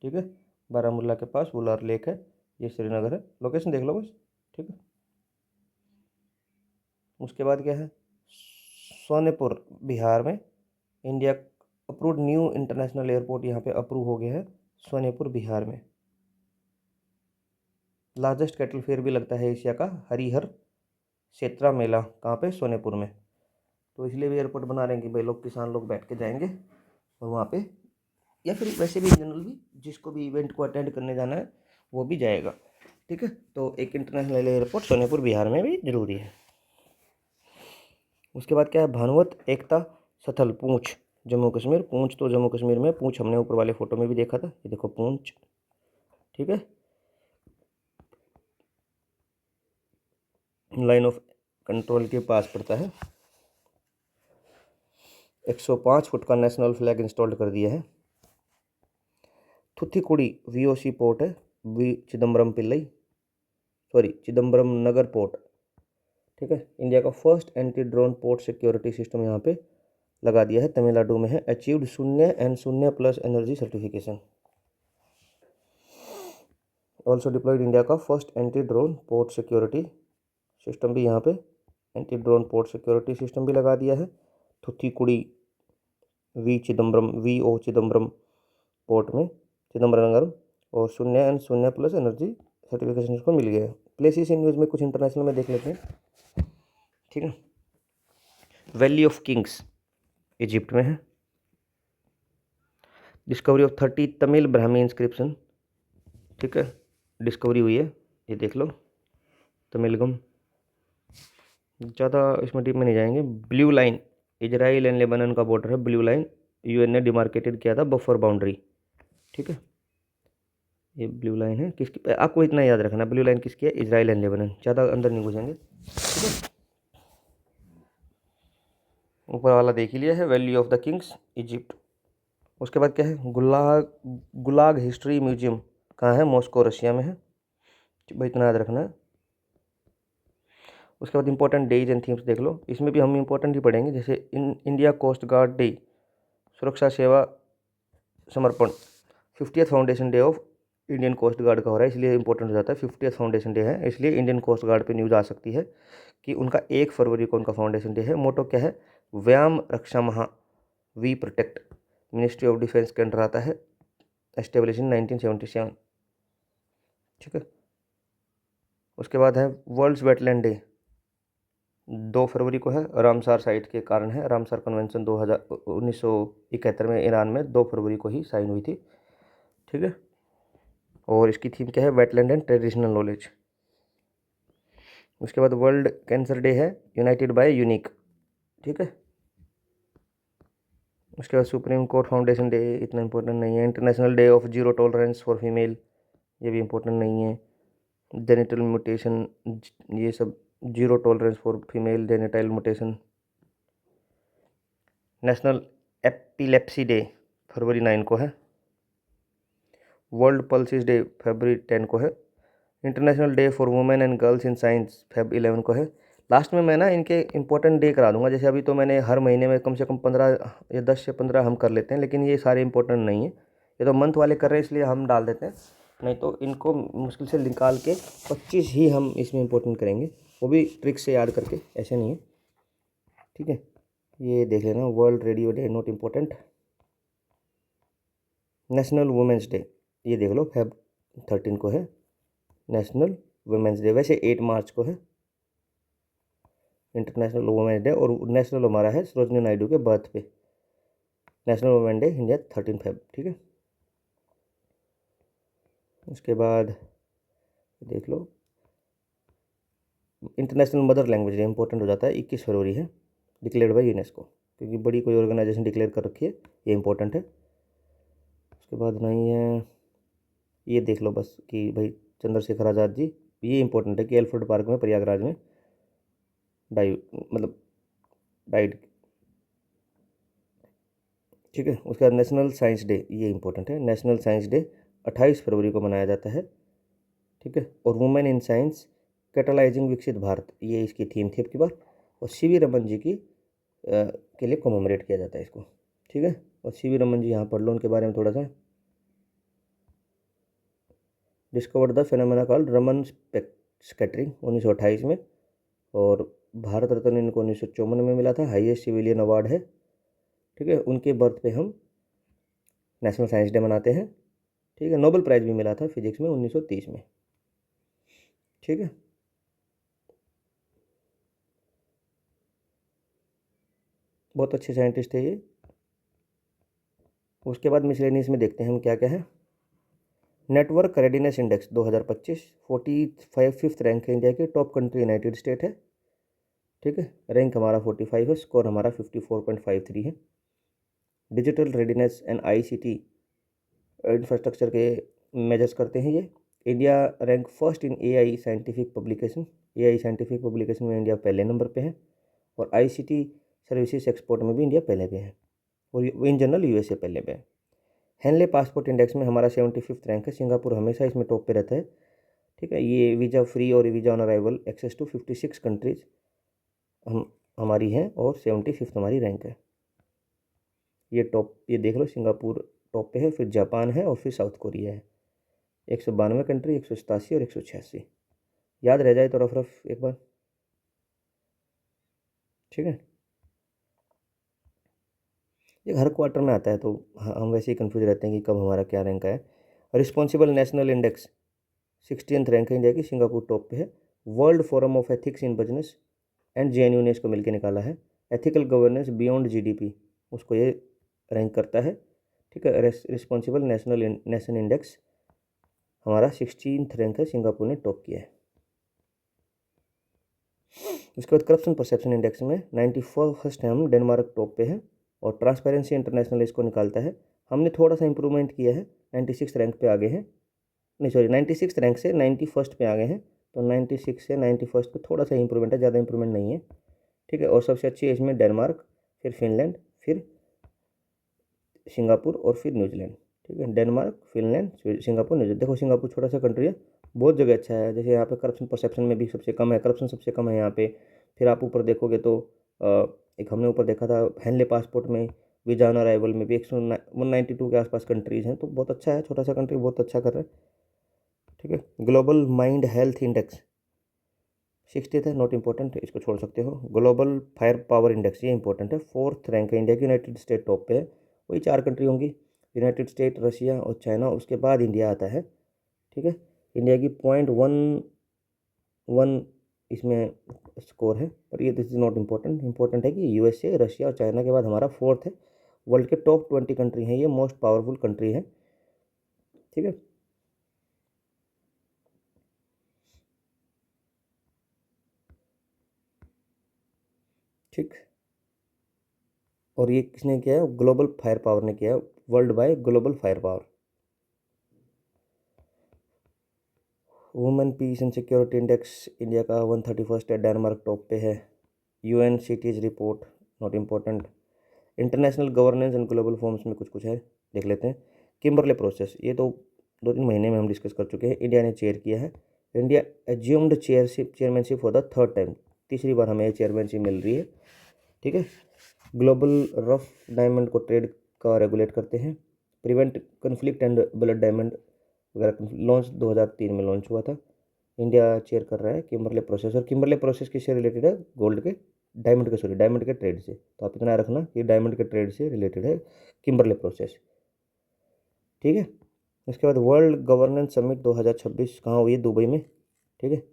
ठीक है, बारामूला के पास वुलर लेक है, ये श्रीनगर है, लोकेशन देख लो बस। ठीक है। उसके बाद क्या है, सोनेपुर बिहार में, India approved new international airport यहाँ पे अप्रूव हो गया है सोनेपुर बिहार में। लार्जेस्ट कैटल फेयर भी लगता है एशिया का, हरिहर क्षेत्रा मेला, कहाँ पे, सोनेपुर में। तो इसलिए भी एयरपोर्ट बना रहे हैं कि भाई लोग, किसान लोग बैठ के जाएंगे और वहाँ पे, या फिर वैसे भी जनरल भी जिसको भी इवेंट को अटेंड करने जाना है वो भी जाएगा। ठीक है, तो एक इंटरनेशनल एयरपोर्ट सोनेपुर बिहार में भी जरूरी है। उसके बाद क्या है, भानुवत एकता स्थल पूंछ, जम्मू कश्मीर। पूंछ तो जम्मू कश्मीर में, पूंछ हमने ऊपर वाले फोटो में भी देखा था, ये देखो पूंछ। ठीक है, लाइन ऑफ कंट्रोल के पास पड़ता है। 105 फुट का नेशनल फ्लैग इंस्टॉल कर दिया है। थुत्थुकुडी वीओसी पोर्ट है, V Chidambaram Pillai, sorry Chidambaram Nagar port. ठीक है, इंडिया का first anti drone port security system यहाँ पे लगा दिया है, तमिलनाडु में है। Achieved 0 and 0+ energy certification. Also deployed India का first anti drone port security system भी यहाँ पे, anti drone port security system भी लगा दिया है थुत्थुकुडी वी चिदम्बरम पोर्ट में, चिदम्बरम नगर, और 0 एंड 0+ एनर्जी सर्टिफिकेशन को मिल गया है। प्लेसेस इन न्यूज़ में कुछ इंटरनेशनल में देख लेते हैं। ठीक है, वैली ऑफ किंग्स इजिप्ट में है। Discovery of 30 Tamil Brahmi inscription. ठीक है, डिस्कवरी हुई है, ये देख लो, तमिलगम। ज़्यादा इसमें डीप में नहीं जाएंगे। Blue line, Israel and Lebanon का बॉर्डर है। ब्लू लाइन यूएन ने डिमार्केटेड किया था, बफर बाउंड्री। ठीक है, ये ब्लू लाइन है किसकी, आपको इतना याद रखना, ब्लू लाइन किसकी है, इजराइल एंड लेबनान, ज़्यादा अंदर नहीं घुसेंगे। ठीक है, ऊपर वाला देख ही लिया है, valley of the Kings Egypt. उसके बाद क्या है, गुलाग हिस्ट्री म्यूजियम कहाँ है, मॉस्को रशिया में है। भाई इतना याद रखना है। उसके बाद इंपॉर्टेंट डेज एंड थीम्स देख लो, इसमें भी हम इंपॉर्टेंट ही पढ़ेंगे, जैसे इंडिया कोस्ट गार्ड डे, सुरक्षा सेवा समर्पण। 50th foundation day of Indian coast guard का हो रहा है, इसलिए इंपॉर्टेंट हो जाता है। 50th फाउंडेशन डे है, इसलिए इंडियन कोस्ट गार्ड पे न्यूज़ आ सकती है कि उनका 1 फरवरी को उनका फाउंडेशन डे है। मोटो क्या है, व्यायाम रक्षा महा, we protect. Ministry of defence के अंडर आता है, एस्टेब्लिश इन 1977। ठीक है, उसके बाद है वर्ल्ड्स वेटलैंड डे, 2 फरवरी को है, रामसार साइट के कारण है। रामसार कन्वेंशन 1971 में ईरान में 2 फरवरी को ही साइन हुई थी। ठीक है, और इसकी थीम क्या है, वेटलैंड एंड ट्रेडिशनल नॉलेज। उसके बाद वर्ल्ड कैंसर डे है, यूनाइटेड बाय यूनिक। ठीक है, उसके बाद सुप्रीम कोर्ट फाउंडेशन डे, इतना इंपॉर्टेंट नहीं है। International day of zero tolerance for female, ये भी इंपॉर्टेंट नहीं है। जेनिटल म्यूटेशन, ये सब, zero tolerance for female genital mutation. National epilepsy day फरवरी 9 को है। वर्ल्ड पल्सिस डे फरवरी 10 को है। International day for women and girls in science Feb 11 को है। लास्ट में मैं ना इनके इंपॉर्टेंट डे करा दूंगा, जैसे अभी तो मैंने हर महीने में कम से कम 15 या 10 से 15 हम कर लेते हैं, लेकिन ये सारे इंपॉर्टेंट नहीं है, ये तो मंथ वाले कर रहे हैं इसलिए हम डाल देते हैं, नहीं तो इनको मुश्किल से निकाल के 25 ही हम इसमें इंपॉर्टेंट करेंगे, वो भी ट्रिक से याद करके, ऐसे नहीं है। ठीक है, ये देख लेना, world radio day not important. National women's day, ये देख लो, फेब 13 को है नेशनल वुमेंस डे। वैसे 8 मार्च को है इंटरनेशनल वुमेंस डे, और नेशनल हमारा है सरोजनी नायडू के बर्थ पे। National women day India 13 Feb. ठीक है, उसके बाद देख लो, international mother language day important हो जाता है, 21 फरवरी है, डिक्लेयर्ड बाय यूनेस्को, क्योंकि बड़ी कोई ऑर्गेनाइजेशन डिक्लेयर कर रखी है, ये इंपॉर्टेंट है। उसके बाद नहीं है, ये देख लो बस कि भाई चंद्रशेखर आज़ाद जी, ये इंपॉर्टेंट है कि एल्फ्रेड पार्क में प्रयागराज में डाइड। ठीक है, उसके बाद नेशनल साइंस डे, ये इंपॉर्टेंट है, नेशनल साइंस डे 28 फरवरी को मनाया जाता है। ठीक है, और वुमेन इन साइंस कैटलाइजिंग विकसित भारत, ये इसकी थीम थी अब की बार, और सीवी रमन जी की के लिए कॉमेमोरेट किया जाता है इसको। ठीक है, और सीवी रमन जी यहाँ पढ़ लो उनके बारे में थोड़ा सा। Discovered the phenomena called Raman scattering 1928 में, और भारत रत्न इनको 1954 में मिला था, हाईएस्ट सिविलियन अवार्ड है। ठीक है, उनके बर्थ पे हम नेशनल साइंस डे मनाते हैं। ठीक है, नोबेल प्राइज़ भी मिला था फिजिक्स में 1930 में। ठीक है, बहुत अच्छे साइंटिस्ट है ये। उसके बाद मिसलेनियस में देखते हैं हम क्या क्या है। Network readiness index 2025 45th rank है इंडिया की। टॉप कंट्री यूनाइटेड स्टेट है, ठीक है। रैंक हमारा 45 है, स्कोर हमारा 54.53 है। Digital readiness and ICT infrastructure के मेजर्स करते हैं ये। India rank first in AI scientific publication. AI scientific publication में इंडिया पहले नंबर पे है, और आईसीटी सर्विसेज एक्सपोर्ट में भी इंडिया पहले पे है, और इन जनरल यूएसए पहले पे है। हेनले पासपोर्ट इंडेक्स में हमारा 75th रैंक है। सिंगापुर हमेशा इसमें टॉप पे रहता है, ठीक है। ये वीज़ा फ्री और visa on arrival access to 56 countries हमारी हैं, और 75th हमारी रैंक है। ये टॉप, ये देख लो, सिंगापुर टॉप पे है, फिर जापान है, और फिर साउथ कोरिया है। 192 कंट्री, 187 और 186। याद रह जाए तो रफ रफ एक बार, ठीक है। ये हर क्वार्टर में आता है, तो हम वैसे ही कंफ्यूज रहते हैं कि कब हमारा क्या रैंक है। Responsible national index 60th rank है इंडिया की। सिंगापुर टॉप पे है। World forum of ethics in business and JNU को मिलकर निकाला है। एथिकल गवर्नेंस बियॉन्ड जीडीपी, उसको ये रैंक करता है, ठीक है। रिस्पॉन्सिबल नेशन इंडेक्स हमारा 16th रैंक है, सिंगापुर ने टॉप किया है। उसके बाद करप्शन परसेप्शन इंडेक्स में 91st है हम, डेनमार्क टॉप पे है, और ट्रांसपेरेंसी इंटरनेशनल इसको निकालता है। हमने थोड़ा सा इंप्रूवमेंट किया है, 96 रैंक पे आ गए हैं, नहीं सॉरी 96 रैंक से 91st पे आ गए हैं, तो 96 से 91st पे थोड़ा सा इंप्रूवमेंट है, ज़्यादा इंप्रूवमेंट नहीं है, ठीक है। और सबसे अच्छी है इसमें डेनमार्क, फिर फिनलैंड, फिर सिंगापुर, और फिर न्यूजीलैंड, ठीक है। Denmark, Finland, Singapore, New Zealand. देखो सिंगापुर छोटा सा कंट्री है, बहुत जगह अच्छा है। जैसे यहाँ पे करप्शन परसेप्शन में भी सबसे कम है, करप्शन सबसे कम है यहाँ पे। फिर आप ऊपर देखोगे तो एक हमने ऊपर देखा था हेनले पासपोर्ट में, वीजा ऑन अराइवल में भी 192 के आसपास कंट्रीज़ हैं, तो बहुत अच्छा है। छोटा सा कंट्री बहुत अच्छा कर रहा है, ठीक है। Global mind health index 60th है, नॉट इंपॉर्टेंट, इसको छोड़ सकते हो। ग्लोबल फायर पावर इंडेक्स, ये इंपॉर्टेंट है। 4th रैंक है इंडिया की। यूनाइटेड स्टेट टॉप पे है। वही 4 कंट्री होंगी, यूनाइटेड स्टेट, रशिया और चाइना, उसके बाद इंडिया आता है, ठीक है। इंडिया की 0.11 इसमें स्कोर है, पर ये this is not important. Important है कि यूएसए, रशिया और चाइना के बाद हमारा 4th है। वर्ल्ड के टॉप 20 कंट्री हैं, ये मोस्ट पावरफुल कंट्री है, ठीक है। ठीक, और ये किसने किया है? ग्लोबल फायर पावर ने किया है, world by global fire power. Women peace and security index India का 131st है, डेनमार्क टॉप पे है। UN cities report not important. International governance and global forms में कुछ कुछ है, देख लेते हैं। किम्बरले प्रोसेस, ये तो 2-3 महीने में हम डिस्कस कर चुके हैं। इंडिया ने चेयर किया है। India assumed chairmanship for the 3rd time, तीसरी बार हमें चेयरमैनशिप मिल रही है, ठीक है। ग्लोबल रफ डायमंड को ट्रेड का रेगुलेट करते हैं। Prevent conflict and blood diamond वगैरह लॉन्च 2003 में लॉन्च हुआ था। इंडिया चेयर कर रहा है किम्बरले प्रोसेस, और किम्बरले प्रोसेस किससे रिलेटेड है? गोल्ड के, डायमंड के ट्रेड से। तो आप इतना रखना कि डायमंड के ट्रेड से रिलेटेड है किम्बरले प्रोसेस, ठीक है। उसके बाद वर्ल्ड गवर्नेंस समिट 2026 कहाँ हुई है? दुबई में, ठीक है।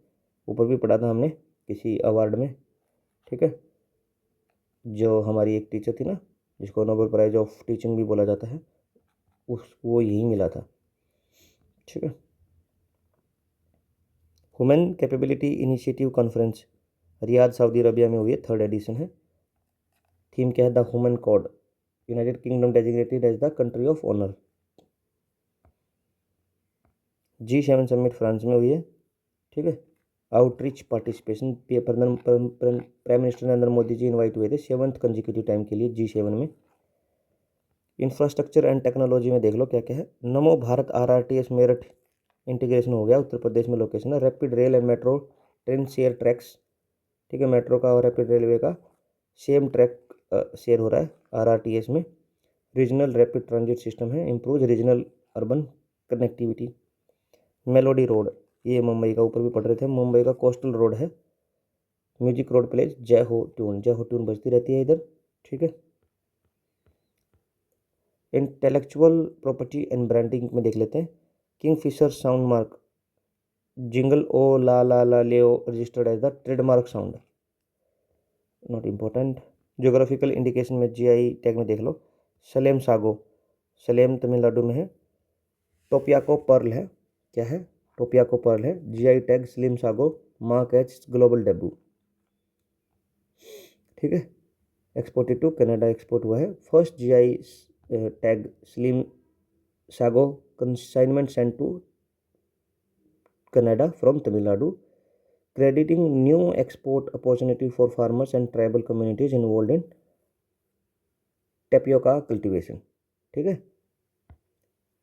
ऊपर भी पढ़ा था हमने किसी अवार्ड में, ठीक है। जो हमारी एक टीचर थी ना, जिसको नोबेल प्राइज ऑफ टीचिंग भी बोला जाता है, उसको यही मिला था, ठीक है। Women capability initiative conference Riyadh Saudi Arabia में हुई है, 3rd एडिशन है। थीम क्या है? The human code. United Kingdom designated as the country of honour. G7 summit France में हुई है, ठीक है। Outreach participation, prime minister Narendra Modi ji invite हुए थे 7th कंजिक्यूटिव टाइम के लिए G7 में। इंफ्रास्ट्रक्चर एंड टेक्नोलॉजी में देख लो क्या क्या है। नमो भारत RRTS मेरठ इंटीग्रेशन हो गया, उत्तर प्रदेश में लोकेशन है। Rapid rail and metro train share tracks, ठीक है। मेट्रो का और रैपिड रेलवे का सेम ट्रैक शेयर हो रहा है RRTS में। रीजनल रैपिड ट्रांजिट सिस्टम है, improve regional urban connectivity. Melody road, ये मुंबई का, ऊपर भी पढ़ रहे थे, मुंबई का कोस्टल रोड है। म्यूजिक रोड प्लेस जय हो ट्यून बजती रहती है इधर, ठीक है। इंटेलेक्चुअल प्रॉपर्टी एंड ब्रांडिंग में देख लेते हैं। किंगफिशर साउंड मार्क जिंगल ओ ला ला ला ले registered as the trademark sound, not important. Geographical indication में जीआई टैग में देख लो, सलेम सागो, सलेम तमिलनाडु में है। टोपियाको पर्ल है, क्या है, टोपियाको पर्ल है। GI tag slim sago, mark H global debut, ठीक है। एक्सपोर्टेड टू कनाडा, एक्सपोर्ट हुआ है। First GI tag slim sago consignment sent to Canada from Tamil Nadu, crediting new export opportunity for farmers and tribal communities involved in tapioca cultivation, ठीक है।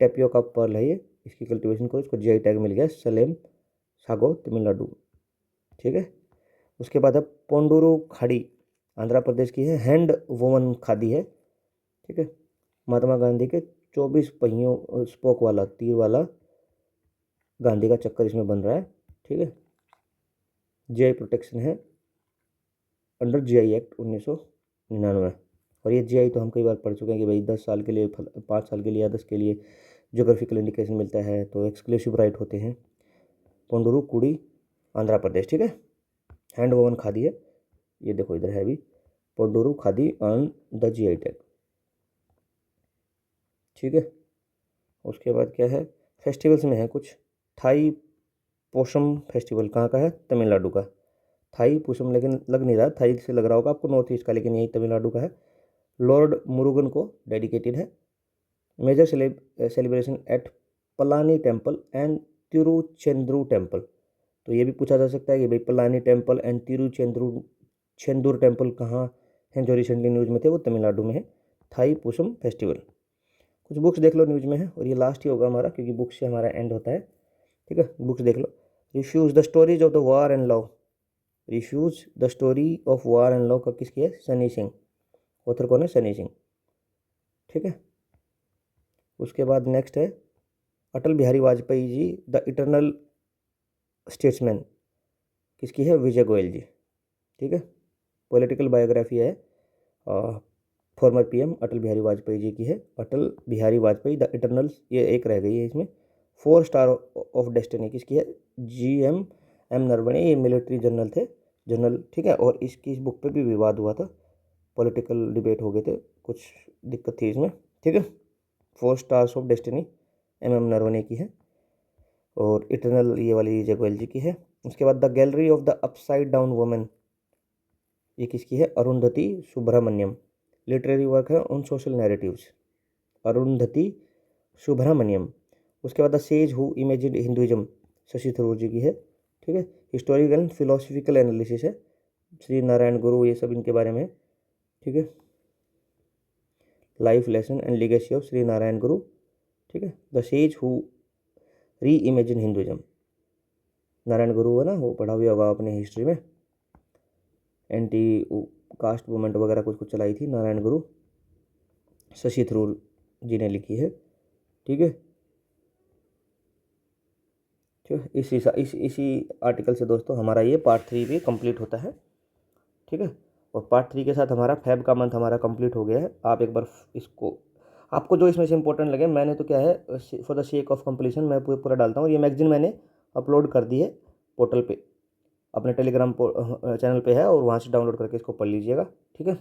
Tapioca Perl है ये, इसकी cultivation को, इसको जीआई टैग मिल गया सलेम सागो तमिलनाडु, ठीक है। उसके बाद है पोंडुरु खाड़ी, आंध्र प्रदेश की है। हैंड वोवन खादी है, ठीक है। महात्मा गांधी के 24 पहियों स्पोक वाला तीर वाला गांधी का चक्कर इसमें बन रहा है, ठीक है। जीआई प्रोटेक्शन है अंडर जीआई एक्ट 1999। और ये जीआई तो हम कई बार पढ़ चुके हैं कि भाई 10 साल के लिए, 5 साल के लिए या 10 के लिए ज्योग्राफिकल इंडिकेशन मिलता है तो एक्सक्लूसिव राइट होते हैं। पोंडुरु कुड़ी आंध्र प्रदेश, ठीक है। हैंड वोवन खादी है, ये देखो इधर है भी, Ponduru Khadi on the GI tag, ठीक है। उसके बाद क्या है, फेस्टिवल्स में है कुछ। थाई पोषम फेस्टिवल कहाँ का है, तमिलनाडु का। थाई पोषम लेकिन लग नहीं रहा, थाई से लग रहा होगा आपको नॉर्थ ईस्ट का, लेकिन यही तमिलनाडु का है। लॉर्ड मुरुगन को डेडिकेटेड है। Major celebration at Palani temple and Tiruchendur temple, तो ये भी पूछा जा सकता है कि भाई Palani temple and Tiruchendur temple कहाँ हैं, जो रिसेंटली न्यूज़ में थे, वो तमिलनाडु में है। थाई पूसम फेस्टिवल, कुछ बुक्स देख लो न्यूज़ में है, और ये लास्ट ही होगा हमारा क्योंकि बुक्स से हमारा एंड होता है, ठीक है। बुक्स देख लो। Refuge the stories of the war and love, refuge the story of war and love का किसकी है, सनी सिंह, ऑथर कौन है, सनी सिंह, ठीक है। उसके बाद नेक्स्ट है Atal Bihari Vajpayee ji the eternal statesman, किसकी है, विजय गोयल जी, ठीक है। पॉलिटिकल बायोग्राफी है फॉर्मर पीएम अटल बिहारी वाजपेयी जी की है। अटल बिहारी वाजपेयी द इटर्नल, ये एक रह गई है इसमें। 4 स्टार ऑफ डेस्टिनी किसकी है, GM नरवणे, ये मिलिट्री जनरल थे, जनरल, ठीक है। और इसकी इस बुक पे भी विवाद हुआ था, पॉलिटिकल डिबेट हो गए थे, कुछ दिक्कत थी इसमें, ठीक है। 4 stars of destiny MM Naravane की है, और इटर्नल ये वाली विजय गोयल जी की है। उसके बाद the gallery of the upside down women, ये किसकी है, अरुंधति सुब्रमण्यम, लिटरेरी वर्क है on social narratives, Arundhathi Subramaniam. उसके बाद the sage who imagined Hinduism, Shashi Tharoor ji की है, ठीक है। हिस्टोरिकल एंड फिलोसफिकल एनालिसिस है, श्री नारायण गुरु, ये सब इनके बारे में, ठीक है। Life lesson and legacy of Shri Narayan गुरु, ठीक है। द सेज हु री इमेजिन हिंदुइज्म, नारायण गुरु है ना, वो पढ़ा हुआ होगा अपने हिस्ट्री में, एंटी कास्ट मूवमेंट वगैरह कुछ कुछ चलाई थी नारायण गुरु, शशि थरूर जी ने लिखी है, ठीक है। ठीक, इसी आर्टिकल से दोस्तों हमारा ये पार्ट 3 भी कंप्लीट होता है, ठीक है। और पार्ट 3 के साथ हमारा फेब का मंथ हमारा कंप्लीट हो गया है। आप एक बार इसको, आपको जो इसमें से इंपॉर्टेंट लगे, मैंने तो क्या है for the sake of completion मैं पूरा डालता हूँ। ये मैगजीन मैंने अपलोड कर दी है पोर्टल पे, अपने टेलीग्राम चैनल पे है, और वहाँ से डाउनलोड करके इसको पढ़ लीजिएगा, ठीक है।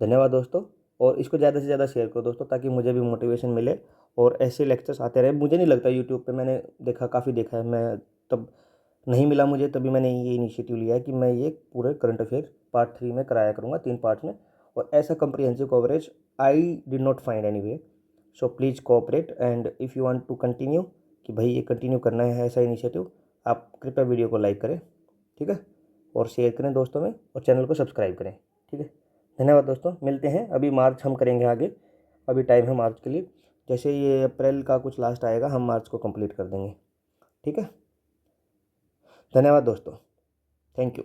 धन्यवाद दोस्तों, और इसको ज़्यादा से ज़्यादा शेयर करो दोस्तों, ताकि मुझे भी मोटिवेशन मिले और ऐसे लेक्चर्स आते रहे। मुझे नहीं लगता यूट्यूब पे, मैंने देखा, काफ़ी देखा है, मैं तब नहीं मिला मुझे, तभी मैंने ये इनिशिएटिव लिया है कि मैं ये पूरे करंट अफेयर पार्ट 3 में कराया करूँगा, 3 पार्ट्स में, और ऐसा comprehensive coverage I did not find any way. So please cooperate, and if you want to continue, कि भाई ये कंटिन्यू करना है ऐसा इनिशिएटिव, आप कृपया वीडियो को लाइक करें, ठीक है, और शेयर करें दोस्तों में, और चैनल को सब्सक्राइब करें, ठीक है। धन्यवाद दोस्तों, मिलते हैं। अभी मार्च हम करेंगे आगे, अभी टाइम है मार्च के लिए, जैसे ये अप्रैल का कुछ लास्ट आएगा हम मार्च को कंप्लीट कर देंगे, ठीक है। धन्यवाद दोस्तों, थैंक यू।